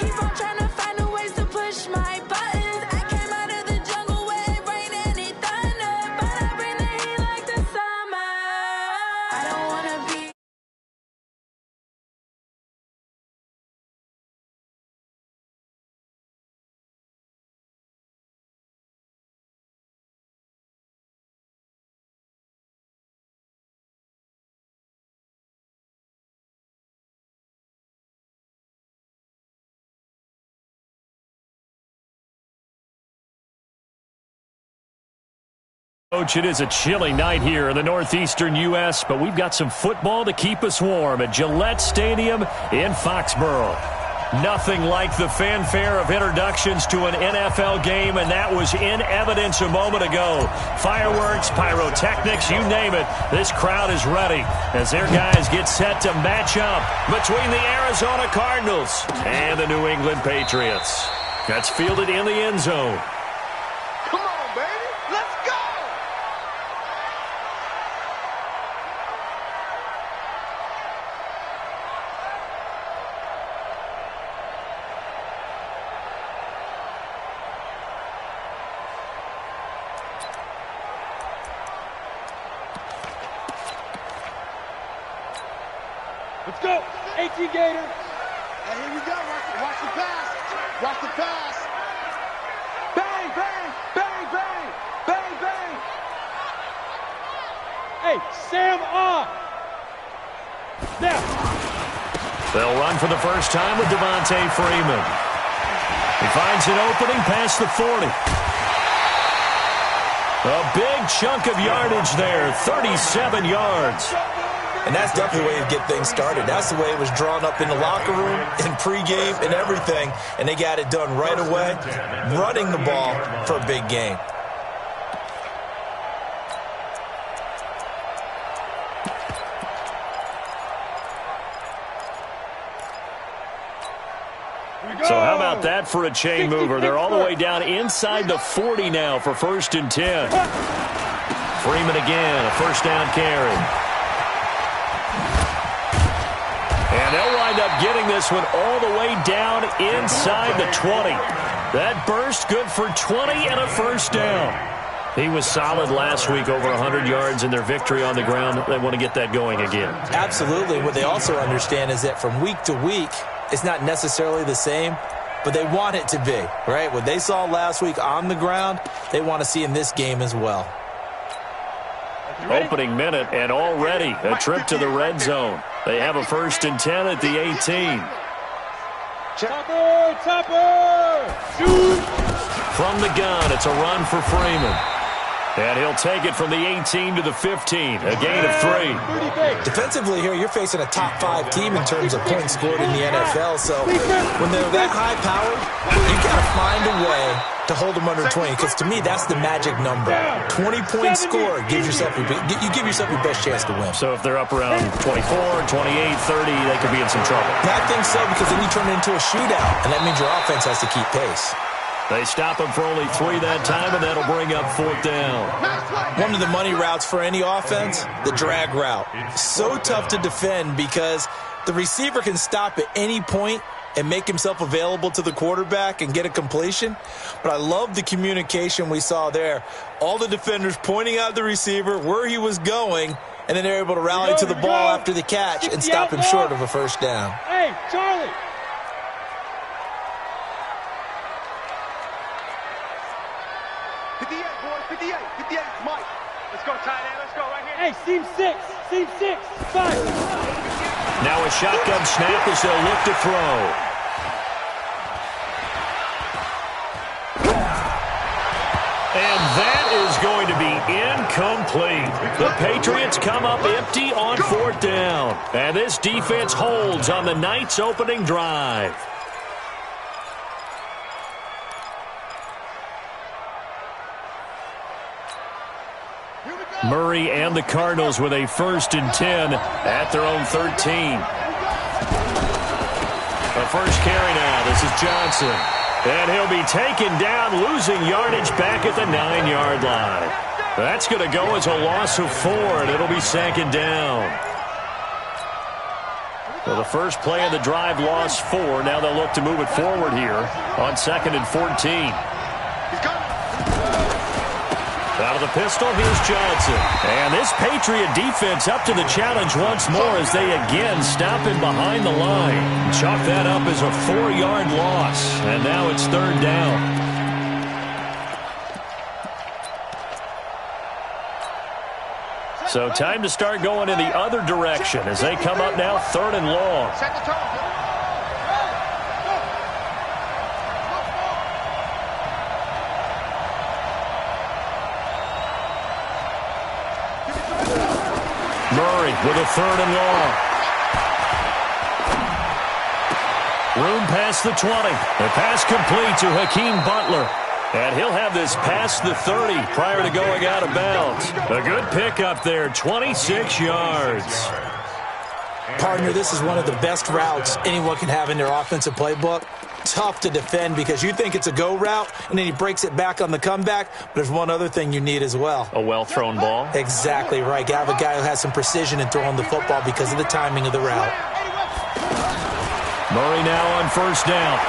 keep on trying to find a ways to push my buttons. I came out of the jungle where it rained and it thunder, but I bring the heat like the summer. I don't wanna be. Coach, it is a chilly night here in the northeastern U.S., but we've got some football to keep us warm at Gillette Stadium in Foxborough. Nothing like the fanfare of introductions to an NFL game, and that was in evidence a moment ago. Fireworks, pyrotechnics, you name it. This crowd is ready as their guys get set to match up between the Arizona Cardinals and the New England Patriots. That's fielded in the end zone. Let's go. 18 Gator. Hey, here we go. Watch the pass. Watch the pass. Bang, bang, bang, bang, bang, bang. Hey, Sam off. Now. They'll run for the first time with Devontae Freeman. He finds an opening past the 40. A big chunk of yardage there, 37 yards. And that's definitely the way to get things started. That's the way it was drawn up in the locker room, in pregame, and everything. And they got it done right away, running the ball for a big game. So how about that for a chain mover? They're all the way down inside the 40 now for 1st and 10. Freeman again, a first down carry. And they'll wind up getting this one all the way down inside the 20. That burst good for 20 and a first down. He was solid last week, over 100 yards in their victory on the ground. They want to get that going again. Absolutely. What they also understand is that from week to week, it's not necessarily the same, but they want it to be, right? What they saw last week on the ground, they want to see in this game as well. Opening minute, and already a trip to the red zone. They have a 1st and 10 at the 18. Topper! Shoot! From the gun, it's a run for Freeman. And he'll take it from the 18 to the 15, a gain of 3. Defensively here, you're facing a top 5 team in terms of points scored in the NFL. So when they're that high-powered, you got to find a way to hold them under 20. Because to me, that's the magic number. 20-point score gives yourself you give yourself your best chance to win. So if they're up around 24, 28, 30, they could be in some trouble. Yeah, I think so, because then you turn it into a shootout, and that means your offense has to keep pace. They stop him for only 3 that time, and that'll bring up 4th down. One of the money routes for any offense, the drag route. So tough to defend because the receiver can stop at any point and make himself available to the quarterback and get a completion. But I love the communication we saw there. All the defenders pointing out the receiver, where he was going, and then they're able to rally to the ball after the catch and stop him short of a first down. Hey, Charlie. 58, boys, 58, 58, Mike. Let's go, tight end, let's go right here. Hey, seam 6, 5. Now a shotgun snap as they'll look to throw. And that is going to be incomplete. The Patriots come up empty on 4th down. And this defense holds on the night's opening drive. Murray and the Cardinals with a 1st and 10 at their own 13. The first carry now. This is Johnson. And he'll be taken down, losing yardage back at the 9-yard line. That's going to go as a loss of 4, and it'll be 2nd down. Well, the first play of the drive lost 4. Now they'll look to move it forward here on 2nd and 14. Out of the pistol, here's Johnson. And this Patriot defense up to the challenge once more as they again stop him behind the line. Chalk that up as a 4-yard loss. And now it's 3rd down. So time to start going in the other direction as they come up now 3rd and long. Murray with a 3rd and long. Room past the 20. The pass complete to Hakeem Butler. And he'll have this past the 30 prior to going out of bounds. A good pickup there, 26 yards. Partner, this is one of the best routes anyone can have in their offensive playbook. Tough to defend because you think it's a go route, and then he breaks it back on the comeback. But there's one other thing you need as well. A well-thrown ball? Exactly right. You have a guy who has some precision in throwing the football because of the timing of the route. Murray now on 1st down.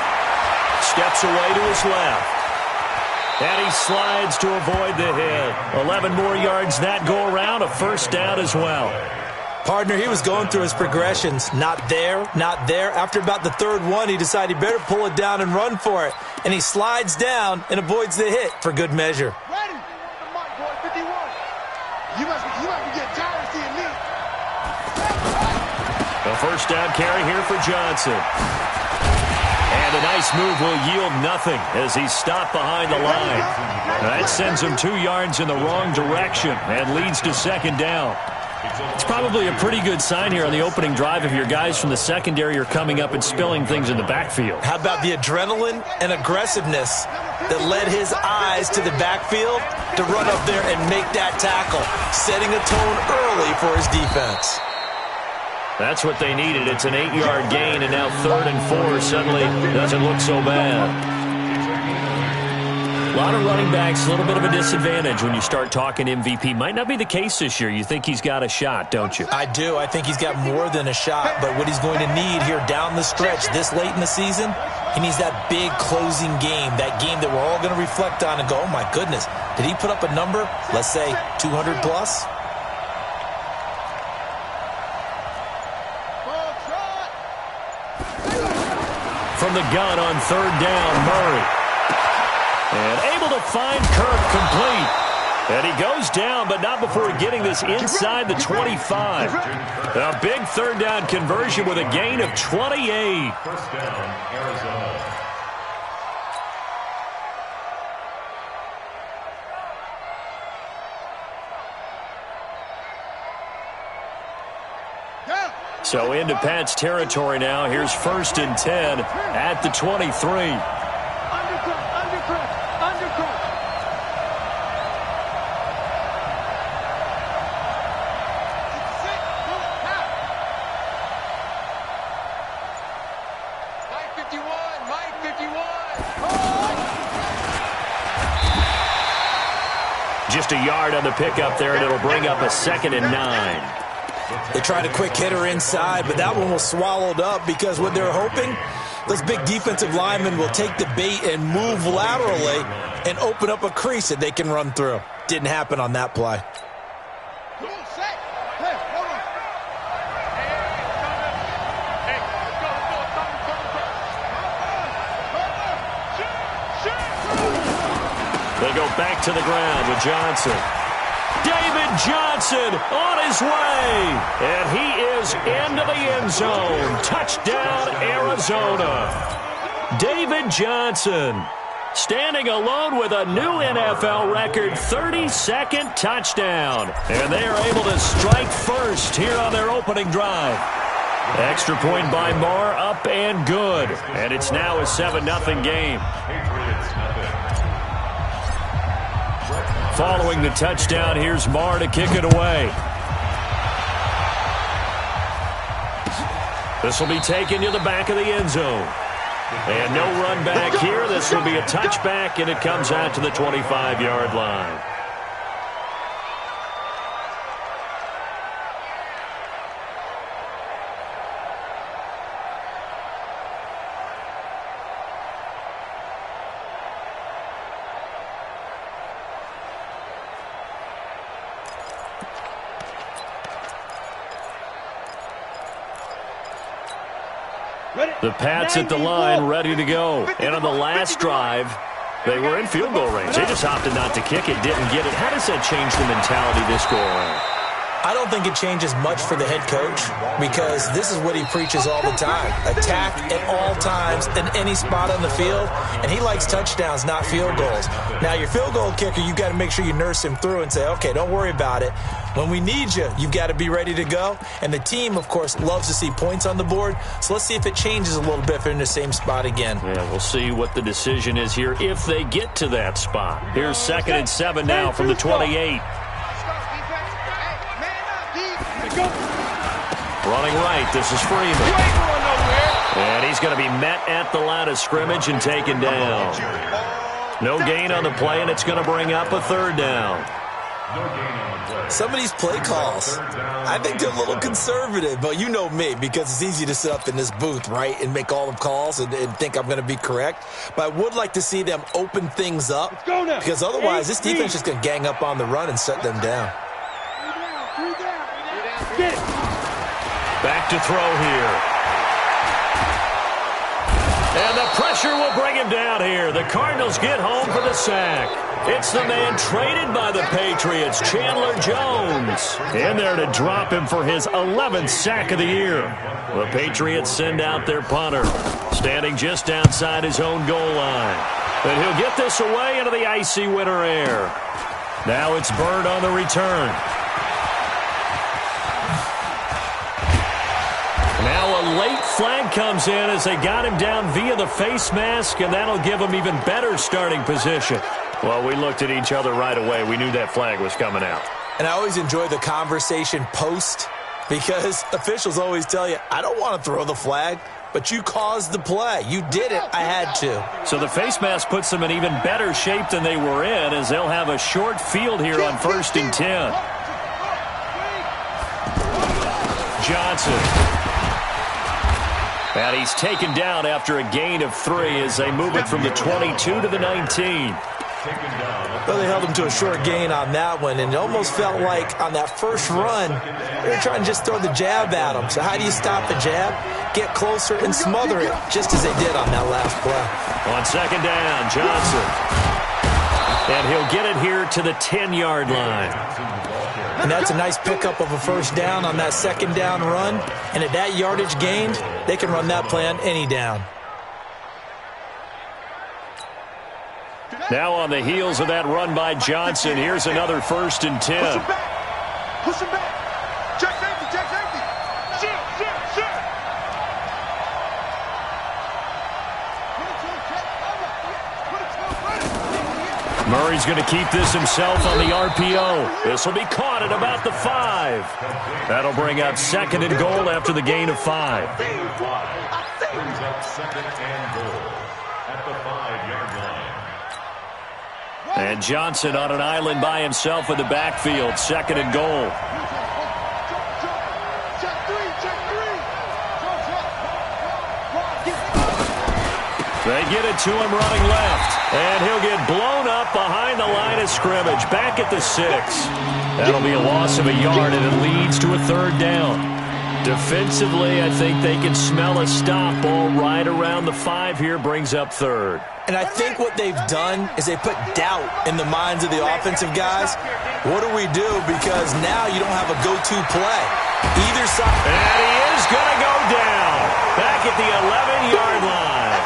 Steps away to his left. And he slides to avoid the hit. 11 more yards that go around, a 1st down as well. Partner, he was going through his progressions. Not there, not there. After about the 3rd one, he decided he better pull it down and run for it. And he slides down and avoids the hit for good measure. Ready? Mark, boy, 51. You must be getting tired of seeing me. A 1st down carry here for Johnson. And a nice move will yield nothing as he's stopped behind the line. That sends him 2 yards in the wrong direction and leads to 2nd down. It's probably a pretty good sign here on the opening drive if your guys from the secondary are coming up and spilling things in the backfield. How about the adrenaline and aggressiveness that led his eyes to the backfield to run up there and make that tackle, setting a tone early for his defense. That's what they needed. It's an 8-yard gain, and now 3rd and 4 suddenly doesn't look so bad. A lot of running backs, a little bit of a disadvantage when you start talking MVP. Might not be the case this year. You think he's got a shot, don't you? I do. I think he's got more than a shot, but what he's going to need here down the stretch this late in the season, he needs that big closing game, that game that we're all going to reflect on and go, oh my goodness, did he put up a number, let's say 200 plus? From the gun on 3rd down, Murray. And able to find Kirk complete. And he goes down, but not before getting this inside the 25. A big 3rd down conversion with a gain of 28. 1st down, Arizona. So into Pat's territory now. Here's 1st and 10 at the 23. Just a yard on the pickup there, and it'll bring up a 2nd and 9. They tried a quick hitter inside, but that one was swallowed up because what they're hoping, those big defensive linemen will take the bait and move laterally and open up a crease that they can run through. Didn't happen on that play. They go back to the ground with Johnson. David Johnson on his way. And he is into the end zone. Touchdown, Arizona. David Johnson standing alone with a new NFL record 32nd touchdown. And they are able to strike first here on their opening drive. Extra point by Marr, up and good. And it's now a 7-0 game. Following the touchdown, here's Marr to kick it away. This will be taken to the back of the end zone. And no run back here. This will be a touchback, and it comes out to the 25-yard line. The Pats at the line, ready to go. And on the last drive, they were in field goal range. They just opted not to kick it, didn't get it. How does that change the mentality this go around? I don't think it changes much for the head coach because this is what he preaches all the time. Attack at all times in any spot on the field, and he likes touchdowns, not field goals. Now, your field goal kicker, you've got to make sure you nurse him through and say, okay, don't worry about it. When we need you, you've got to be ready to go. And the team, of course, loves to see points on the board. So let's see if it changes a little bit if they're in the same spot again. Yeah, we'll see what the decision is here if they get to that spot. Here's 2nd and 7 now from the 28. Running right, this is Freeman. And he's going to be met at the line of scrimmage and taken down. No gain on the play, and it's going to bring up a 3rd down. Some of these play calls, I think they're a little conservative, but you know me, because it's easy to sit up in this booth, right, and make all the calls and think I'm going to be correct. But I would like to see them open things up, because otherwise this defense is going to gang up on the run and shut them down. Back to throw here. And the pressure will bring him down here. The Cardinals get home for the sack. It's the man traded by the Patriots, Chandler Jones. In there to drop him for his 11th sack of the year. The Patriots send out their punter, standing just outside his own goal line. And he'll get this away into the icy winter air. Now it's Bird on the return. Now a late flag comes in as they got him down via the face mask, and that'll give him even better starting position. Well, we looked at each other right away. We knew that flag was coming out. And I always enjoy the conversation post because officials always tell you, I don't want to throw the flag, but you caused the play. You did it. I had to. So the face mask puts them in even better shape than they were in as they'll have a short field here on 1st and 10. Johnson. And he's taken down after a gain of 3 as they move it from the 22 to the 19. Well, they held him to a short gain on that one, and it almost felt like on that first run, they were trying to just throw the jab at him. So how do you stop the jab? Get closer and smother it, just as they did on that last play. On 2nd down, Johnson. And he'll get it here to the 10-yard line. And that's a nice pickup of a 1st down on that 2nd down run. And at that yardage gained, they can run that play on any down. Now on the heels of that run by Johnson, here's another 1st and 10. Push him back. Push him back. Check safety. Check safety. Shield. Murray's going to keep this himself on the RPO. This will be caught at about the 5. That'll bring up 2nd and goal after the gain of 5. Brings up 2nd and goal at the 5-yard line. And Johnson on an island by himself in the backfield. 2nd and goal. They get it to him running left. And he'll get blown up behind the line of scrimmage. Back at the 6. That'll be a loss of a yard, and it leads to a 3rd down. Defensively, I think they can smell a stop ball right around the 5 here. Brings up 3rd. And I think what they've done is they put doubt in the minds of the offensive guys. What do we do? Because now you don't have a go-to play. Either side. And he is going to go down. Back at the 11-yard line.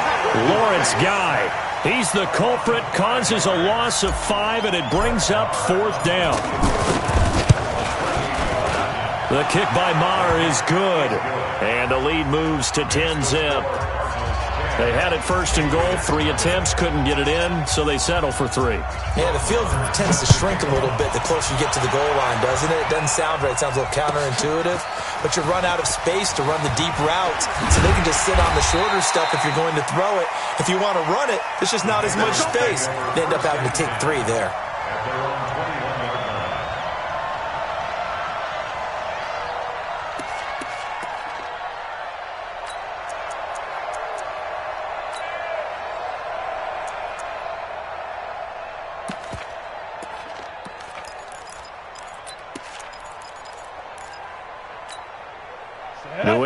Lawrence Guy. He's the culprit. Causes a loss of 5, and it brings up 4th down. The kick by Maher is good. And the lead moves to 10-zip. They had it 1st and goal, 3 attempts, couldn't get it in, so they settle for 3. Yeah, the field tends to shrink a little bit the closer you get to the goal line, doesn't it? It doesn't sound right. It sounds a little counterintuitive. But you run out of space to run the deep routes, so they can just sit on the shorter stuff if you're going to throw it. If you want to run it, there's just not as much space. They end up having to take 3 there. New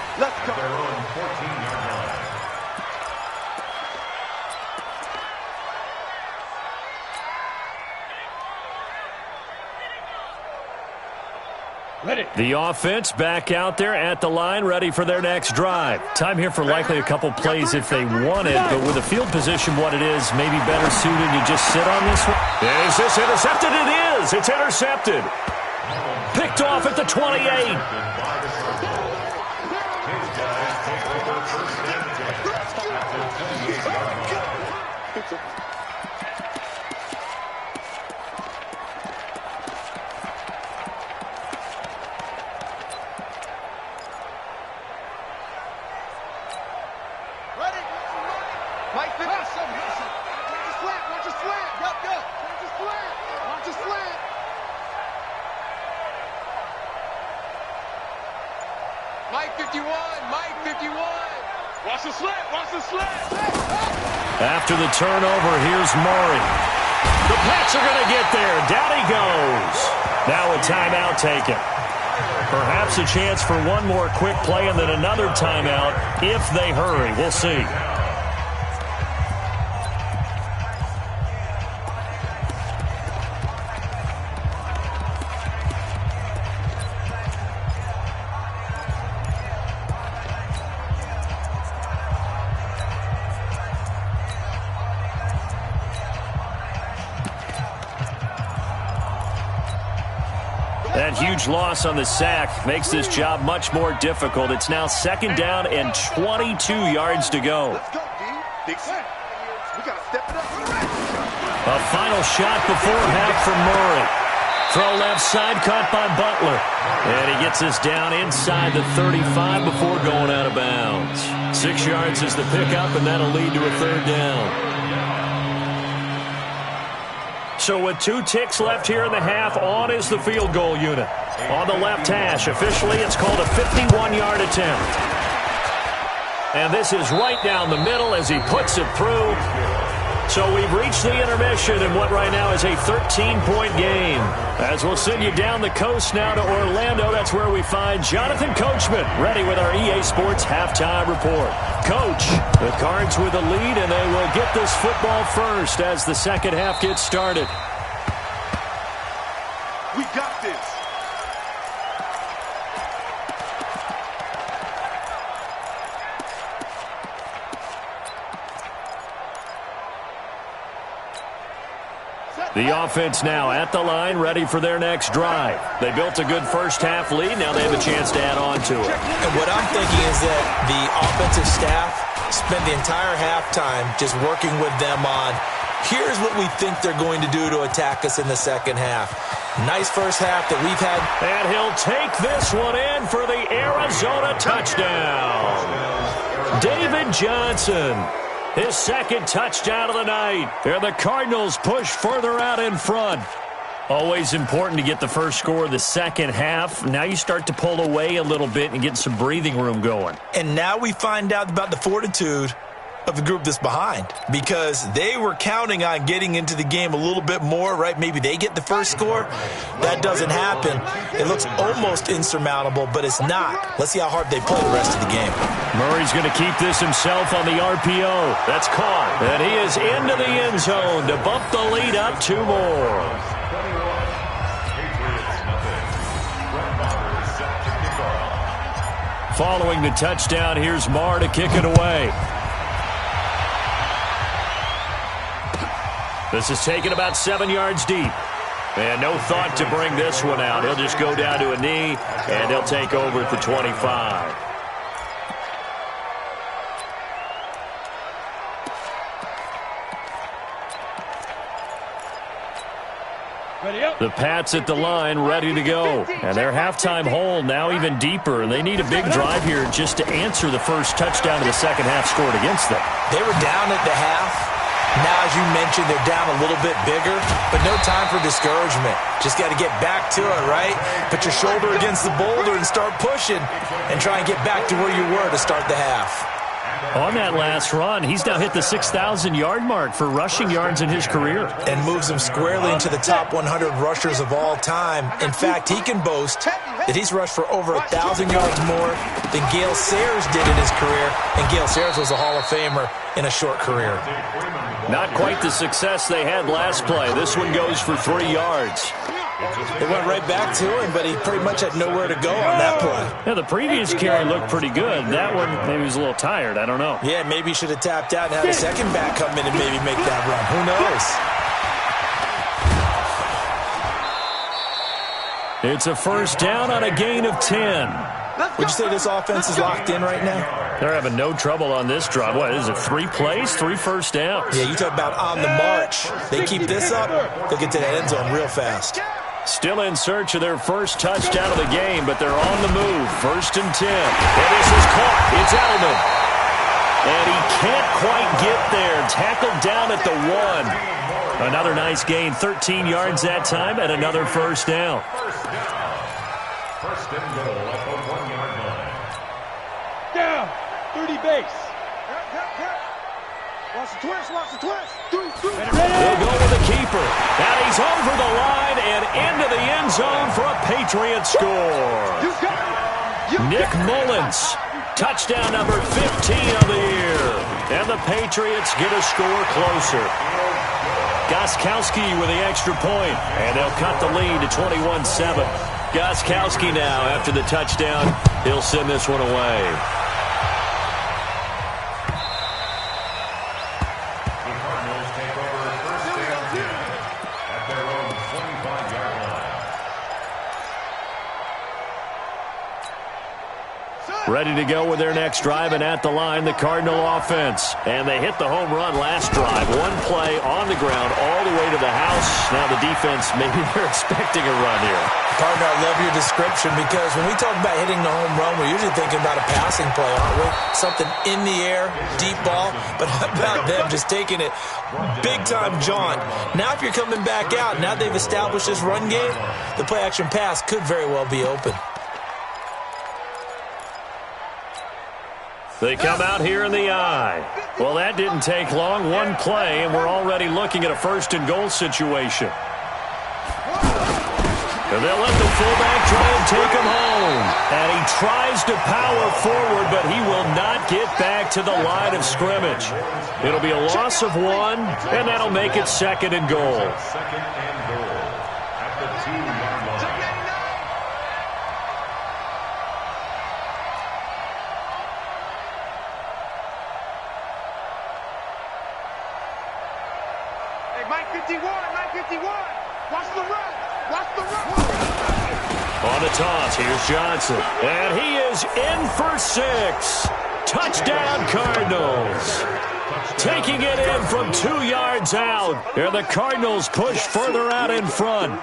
Ready. The offense back out there at the line, ready for their next drive. Time here for likely a couple plays if they want it, but with the field position what it is, maybe better suited to just sit on this one. Is this intercepted? It is. It's intercepted. Picked off at the 28. Mike 51, Mike 51. Watch the slant, watch the slant. After the turnover, here's Murray. The Pats are going to get there. Down he goes. Now a timeout taken. Perhaps a chance for one more quick play and then another timeout if they hurry. We'll see. That huge loss on the sack makes this job much more difficult. It's now second down and 22 yards to go. Let's go, D. Big set. We got to step it up. A final shot before half from Murray. Throw left side, caught by Butler. And he gets us down inside the 35 before going out of bounds. 6 yards is the pickup, and that'll lead to a third down. So with 2 ticks left here in the half, on is the field goal unit. On the left hash, officially it's called a 51-yard attempt. And this is right down the middle as he puts it through. So we've reached the intermission in what right now is a 13-point game. As we'll send you down the coast now to Orlando, that's where we find Jonathan Coachman, ready with our EA Sports halftime report. Coach, the Cards with the lead, and they will get this football first as the second half gets started. We got this. The offense now at the line, ready for their next drive. They built a good first-half lead. Now they have a chance to add on to it. And what I'm thinking is that the offensive staff spent the entire halftime just working with them on, here's what we think they're going to do to attack us in the second half. Nice first half that we've had. And he'll take this one in for the Arizona touchdown. David Johnson. His second touchdown of the night. And the Cardinals push further out in front. Always important to get the first score of the second half. Now you start to pull away a little bit and get some breathing room going. And now we find out about the fortitude of the group that's behind, because they were counting on getting into the game a little bit more, right? Maybe they get the first score. That doesn't happen. It looks almost insurmountable, but it's not. Let's see how hard they play the rest of the game. Murray's going to keep this himself on the RPO. That's caught. And he is into the end zone to bump the lead up 2 more. Following the touchdown, here's Marr to kick it away. This is taken about 7 yards deep. And no thought to bring this one out. He'll just go down to a knee, and they'll take over at the 25. The Pats at the line, ready to go. And their halftime hole now even deeper, and they need a big drive here just to answer the first touchdown of the second half scored against them. They were down at the half. Now, as you mentioned, they're down a little bit bigger, but no time for discouragement. Just got to get back to it, right? Put your shoulder against the boulder and start pushing and try and get back to where you were to start the half. On that last run, he's now hit the 6,000-yard mark for rushing yards in his career. And moves him squarely into the top 100 rushers of all time. In fact, he can boast that he's rushed for over 1,000 yards more than Gale Sayers did in his career. And Gale Sayers was a Hall of Famer in a short career. Not quite the success they had last play. This one goes for 3 yards. They went right back to him, but he pretty much had nowhere to go on that play. Yeah, the previous carry looked pretty good. That one, maybe he was a little tired. I don't know. Yeah, maybe he should have tapped out and had a second back come in and maybe make that run. Who knows? It's a first down on a gain of 10. Would you say this offense is locked in right now? They're having no trouble on this drive. What is it, 3 plays, 3 first downs? Yeah, you talk about on the march. They keep this up, they'll get to that end zone real fast. Still in search of their first touchdown of the game, but they're on the move. 1st and 10. And this is caught. It's Edelman. And he can't quite get there. Tackled down at the 1. Another nice gain. 13 yards that time and another first down. First and goal at the 1-yard line. Down. 30 base. Watch the twist. Watch the twist. They'll go with the keeper. And he's over the line and into the end zone for a Patriot score. Nick Mullins, touchdown number 15 of the year. And the Patriots get a score closer. Gostkowski with the extra point, and they'll cut the lead to 21-7. Gostkowski now, after the touchdown, he'll send this one away. Ready to go with their next drive, and at the line, the Cardinal offense. And they hit the home run last drive. 1 play on the ground all the way to the house. Now the defense, maybe they're expecting a run here. Partner, I love your description because when we talk about hitting the home run, we're usually thinking about a passing play, aren't we? Something in the air, deep ball. But how about them just taking it big-time jaunt? Now if you're coming back out, now they've established this run game, the play-action pass could very well be open. They come out here in the eye. Well, that didn't take long. 1 play, and we're already looking at a 1st and goal situation. And they'll let the fullback try and take him home. And he tries to power forward, but he will not get back to the line of scrimmage. It'll be a loss of 1, and that'll make it 2nd and goal. 2nd and goal at the 2-yard line. Mike 51. Watch the run. On the toss, here's Johnson. And he is in for 6. Touchdown, Cardinals. Taking it in from 2 yards out. And the Cardinals push further out in front.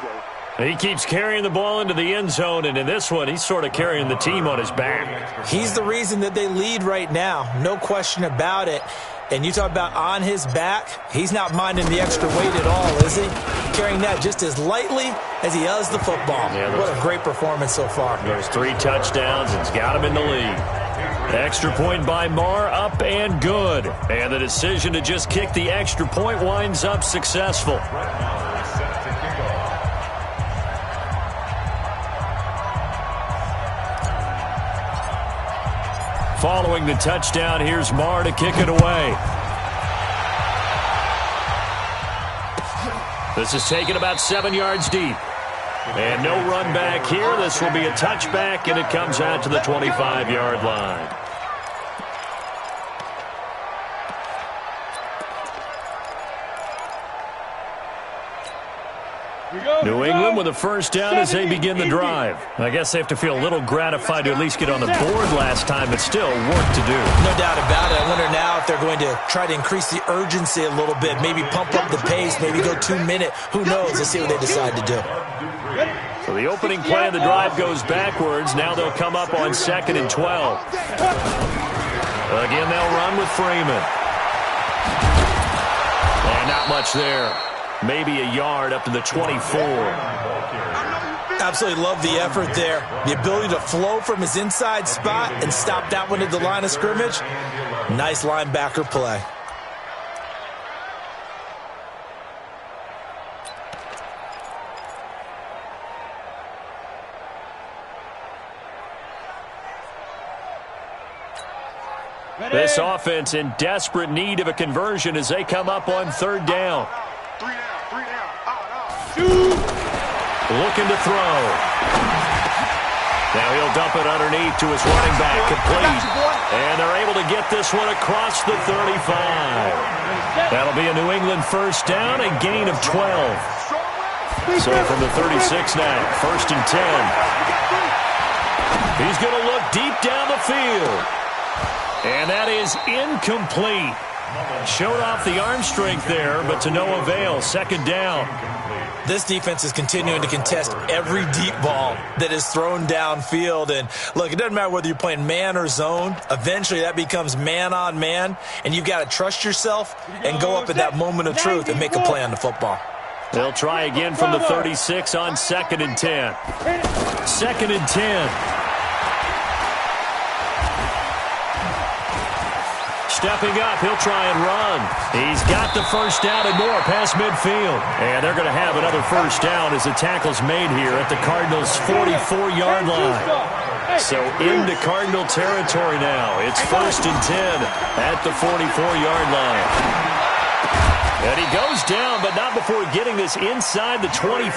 He keeps carrying the ball into the end zone, and in this one, he's sort of carrying the team on his back. He's the reason that they lead right now. No question about it. And you talk about on his back, he's not minding the extra weight at all, is he? Carrying that just as lightly as he does the football. Yeah, what a great performance so far. Those 3 touchdowns, and it's got him in the lead. Extra point by Marr, up and good. And the decision to just kick the extra point winds up successful. Following the touchdown, here's Marr to kick it away. This is taken about 7 yards deep. And no run back here. This will be a touchback, and it comes out to the 25-yard line. New England with a first down as they begin the drive. I guess they have to feel a little gratified to at least get on the board last time, but still work to do. No doubt about it. I wonder now if they're going to try to increase the urgency a little bit, maybe pump up the pace, maybe go 2 minute. Who knows? Let's see what they decide to do. So the opening play of the drive goes backwards. Now they'll come up on 2nd and 12. Again, they'll run with Freeman. And not much there. Maybe a yard up to the 24. Absolutely love the effort there. The ability to flow from his inside spot and stop that one at the line of scrimmage. Nice linebacker play. This offense in desperate need of a conversion as they come up on 3rd down. Looking to throw. Now he'll dump it underneath to his running back, complete. And they're able to get this one across the 35. That'll be a New England first down, a gain of 12. So from the 36 now, 1st and 10. He's going to look deep down the field. And that is incomplete. Showed off the arm strength there, but to no avail. 2nd down. This defense is continuing to contest every deep ball that is thrown downfield. And, look, it doesn't matter whether you're playing man or zone. Eventually, that becomes man-on-man, and you've got to trust yourself and go up at that moment of truth and make a play on the football. They'll try again from the 36 on 2nd and 10. 2nd and 10. Stepping up, he'll try and run. He's got the first down and more past midfield. And they're going to have another first down as the tackle's made here at the Cardinals' 44-yard line. So into Cardinal territory now. It's 1st and 10 at the 44-yard line. And he goes down, but not before getting this inside the 25.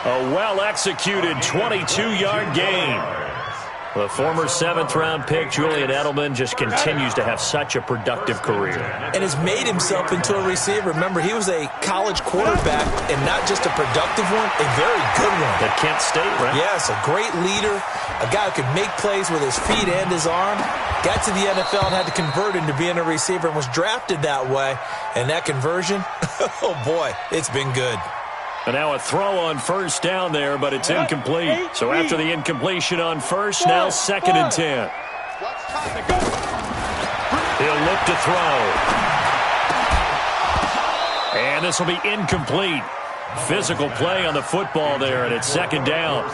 A well-executed 22-yard gain. The former 7th-round pick, Julian Edelman, just continues to have such a productive career. And has made himself into a receiver. Remember, he was a college quarterback, and not just a productive one, a very good one. At Kent State, right? Yes, a great leader, a guy who could make plays with his feet and his arm. Got to the NFL and had to convert into being a receiver and was drafted that way. And that conversion, oh boy, it's been good. And now a throw on first down there, but it's incomplete. So after the incompletion on first, now 2nd and 10. He'll look to throw. And this will be incomplete. Physical play on the football there, and it's 2nd down.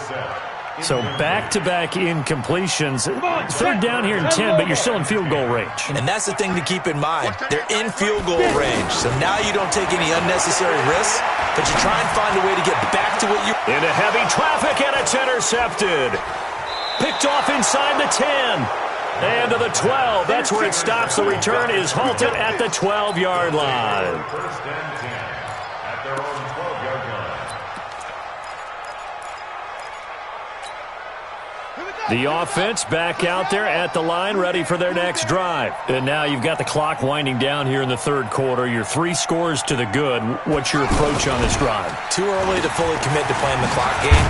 So back-to-back incompletions. 3rd down here in 10, but you're still in field goal range. And that's the thing to keep in mind. They're in field goal range. So now you don't take any unnecessary risks, but you try and find a way to get back to what you... Into heavy traffic, and it's intercepted. Picked off inside the 10. And to the 12. That's where it stops. The return is halted at the 12-yard line. 1st and 10 at their own 12-yard line. The offense back out there at the line, ready for their next drive. And now you've got the clock winding down here in the 3rd quarter. You're 3 scores to the good. What's your approach on this drive? Too early to fully commit to playing the clock game.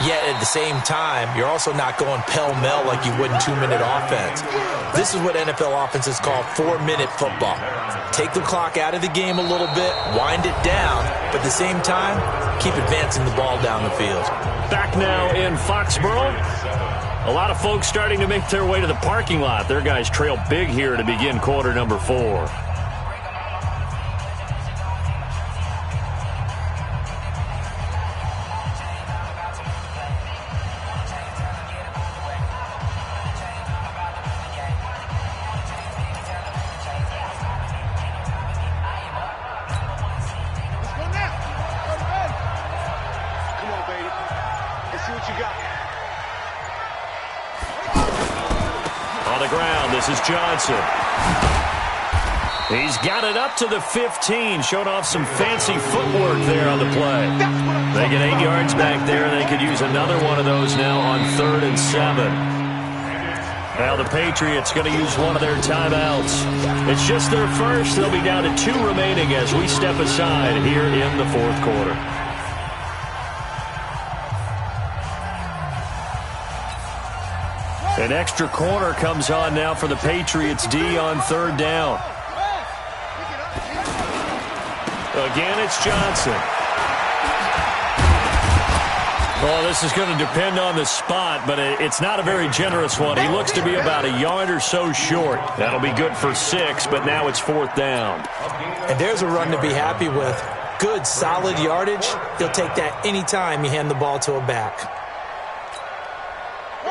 Yet at the same time, you're also not going pell-mell like you would in 2-minute offense. This is what NFL offenses call 4-minute football. Take the clock out of the game a little bit, wind it down, but at the same time, keep advancing the ball down the field. Back now in Foxborough. A lot of folks starting to make their way to the parking lot. Their guys trail big here to begin quarter number 4. This is Johnson. He's got it up to the 15. Showed off some fancy footwork there on the play. They get 8 yards back there. They could use another one of those now on 3rd and 7. Now the Patriots going to use one of their timeouts. It's just their first. They'll be down to 2 remaining as we step aside here in the 4th quarter. An extra corner comes on now for the Patriots D on 3rd down. Again, it's Johnson. Well, this is going to depend on the spot, but it's not a very generous one. He looks to be about a yard or so short. That'll be good for 6, but now it's 4th down. And there's a run to be happy with. Good, solid yardage. He'll take that anytime you hand the ball to a back.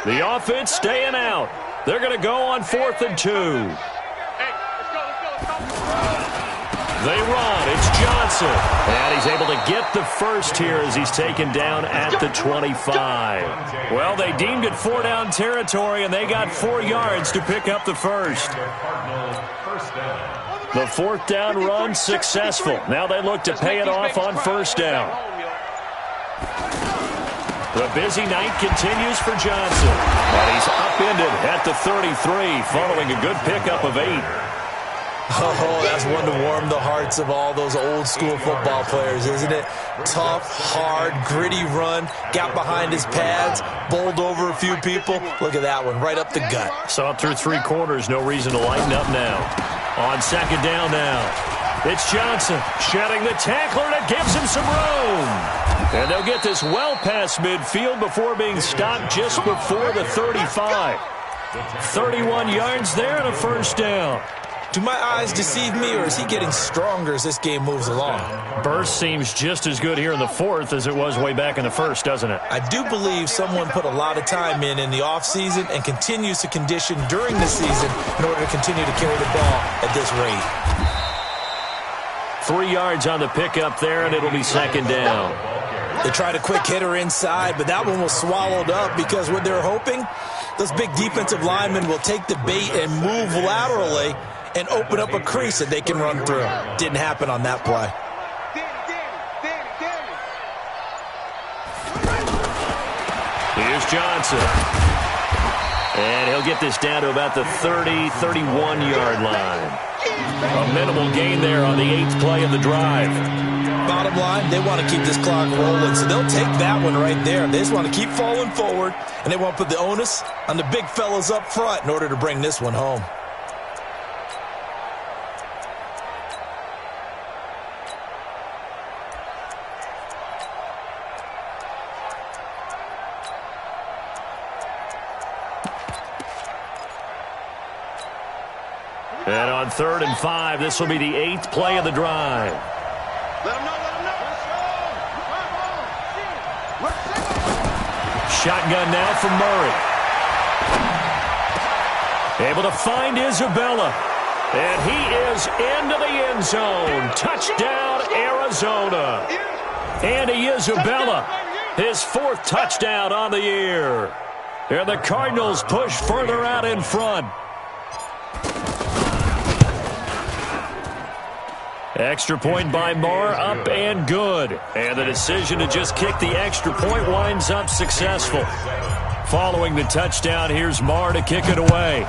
The offense staying out. They're going to go on 4th and 2. They run. It's Johnson. And he's able to get the first here as he's taken down at the 25. Well, they deemed it 4 down territory, and they got 4 yards to pick up the first. The 4th down run successful. Now they look to pay it off on 1st down. The busy night continues for Johnson. And he's upended at the 33 following a good pickup of 8. Oh, that's one to warm the hearts of all those old-school football players, isn't it? Tough, hard, gritty run, got behind his pads, bowled over a few people. Look at that one, right up the gut. Saw it through 3 quarters, no reason to lighten up now. On second down now, it's Johnson shedding the tackler, and it gives him some room. And they'll get this well past midfield before being stopped just before the 35. 31 yards there and a first down. Do my eyes deceive me, or is he getting stronger as this game moves along? Burst seems just as good here in the 4th as it was way back in the 1st, doesn't it? I do believe someone put a lot of time in the offseason and continues to condition during the season in order to continue to carry the ball at this rate. 3 yards on the pickup there, and it'll be second down. They tried a quick hitter inside, but that one was swallowed up because what they're hoping, those big defensive linemen will take the bait and move laterally and open up a crease that they can run through. Didn't happen on that play. Here's Johnson. And he'll get this down to about the 30, 31-yard line. A minimal gain there on the 8th play of the drive. Bottom line, they want to keep this clock rolling, so they'll take that one right there. They just want to keep falling forward, and they want to put the onus on the big fellas up front in order to bring this one home. And on 3rd and 5, this will be the 8th play of the drive. Let him know, let him know. Shotgun now from Murray. Able to find Isabella. And he is into the end zone. Touchdown, Arizona. Andy Isabella, his 4th touchdown on the year. And the Cardinals push further out in front. Extra point by Marr, up and good. And the decision to just kick the extra point winds up successful. Following the touchdown, here's Marr to kick it away.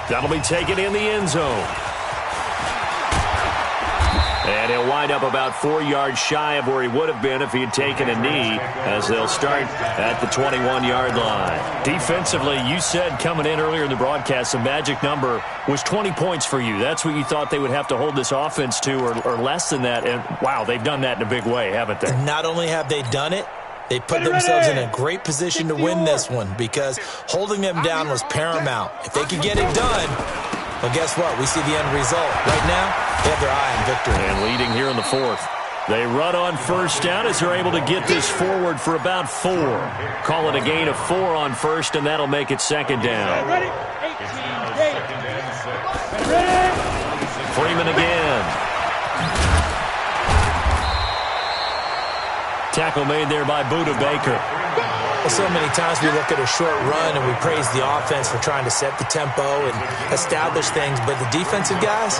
That'll be taken in the end zone. And he'll wind up about 4 yards shy of where he would have been if he had taken a knee, as they'll start at the 21-yard line. Defensively, you said coming in earlier in the broadcast, the magic number was 20 points for you. That's what you thought they would have to hold this offense to, or less than that. And, wow, they've done that in a big way, haven't they? Not only have they done it, they put themselves in a great position to win this one because holding them down was paramount. If they could get it done, well, guess what? We see the end result. Right now, they have their eye on victory. And leading here in the 4th. They run on first down as they're able to get this forward for about 4. Call it a gain of 4 on first, and that'll make it second down. Ready? 18, ready? Freeman again. Tackle made there by Buda Baker. Well, so many times we look at a short run and we praise the offense for trying to set the tempo and establish things, but the defensive guys,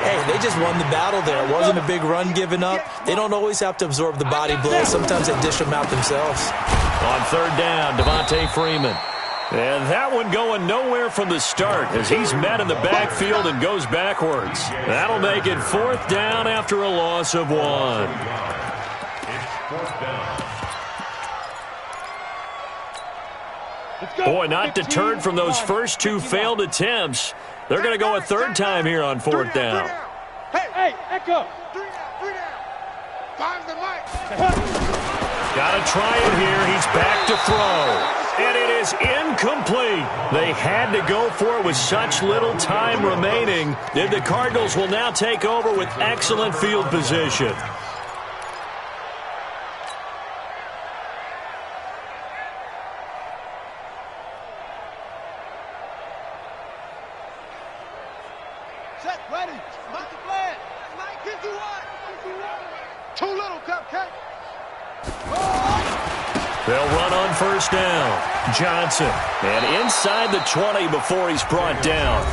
hey, they just won the battle there. It wasn't a big run given up. They don't always have to absorb the body blows. Sometimes they dish them out themselves. On 3rd down, Devontae Freeman. And that one going nowhere from the start as he's met in the backfield and goes backwards. That'll make it 4th down after a loss of 1. Boy, not deterred from those first 2 failed attempts. They're going to go a 3rd time here on 4th down. Hey, Echo. 3 down. 5 the mic. Got to try it here. He's back to throw. And it is incomplete. They had to go for it with such little time remaining. And the Cardinals will now take over with excellent field position. Set, ready. Mike the flag. Mike, get you one. Too little, cupcake. They'll run on first down. Johnson. And inside the 20 before he's brought down.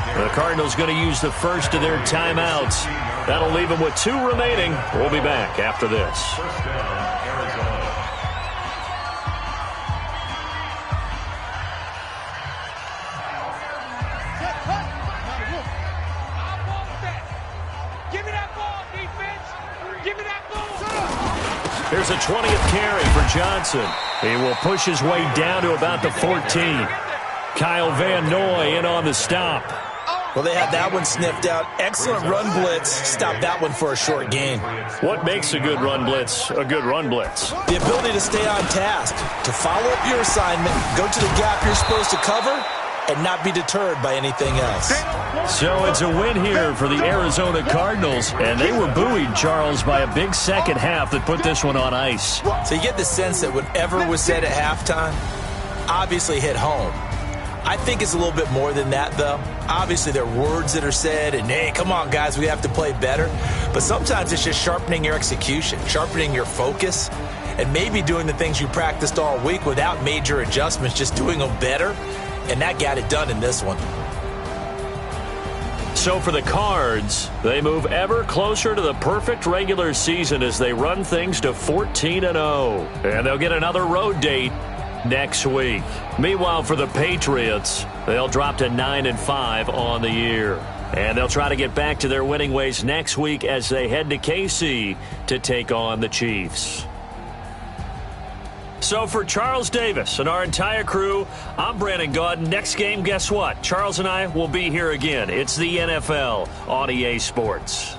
The Cardinals going to use the first of their timeouts. That'll leave them with 2 remaining. We'll be back after this. First down, Arizona. Give me that ball, defense. Give me that ball. Here's a 20th carry for Johnson. He will push his way down to about the 14. Kyle Van Noy in on the stop. Well, they had that one sniffed out. Excellent run blitz. Stopped that one for a short gain. What makes a good run blitz a good run blitz? The ability to stay on task, to follow up your assignment, go to the gap you're supposed to cover, and not be deterred by anything else. So it's a win here for the Arizona Cardinals, and they were buoyed, Charles, by a big second half that put this one on ice. So you get the sense that whatever was said at halftime obviously hit home. I think it's a little bit more than that, though. Obviously, there are words that are said, and, hey, come on, guys, we have to play better. But sometimes it's just sharpening your execution, sharpening your focus, and maybe doing the things you practiced all week without major adjustments, just doing them better. And that got it done in this one. So for the Cards, they move ever closer to the perfect regular season as they run things to 14-0. And they'll get another road date next week. Meanwhile, for the Patriots, they'll drop to 9-5 on the year. And they'll try to get back to their winning ways next week as they head to KC to take on the Chiefs. So for Charles Davis and our entire crew, I'm Brandon Gaudin. Next game, guess what? Charles and I will be here again. It's the NFL on EA Sports.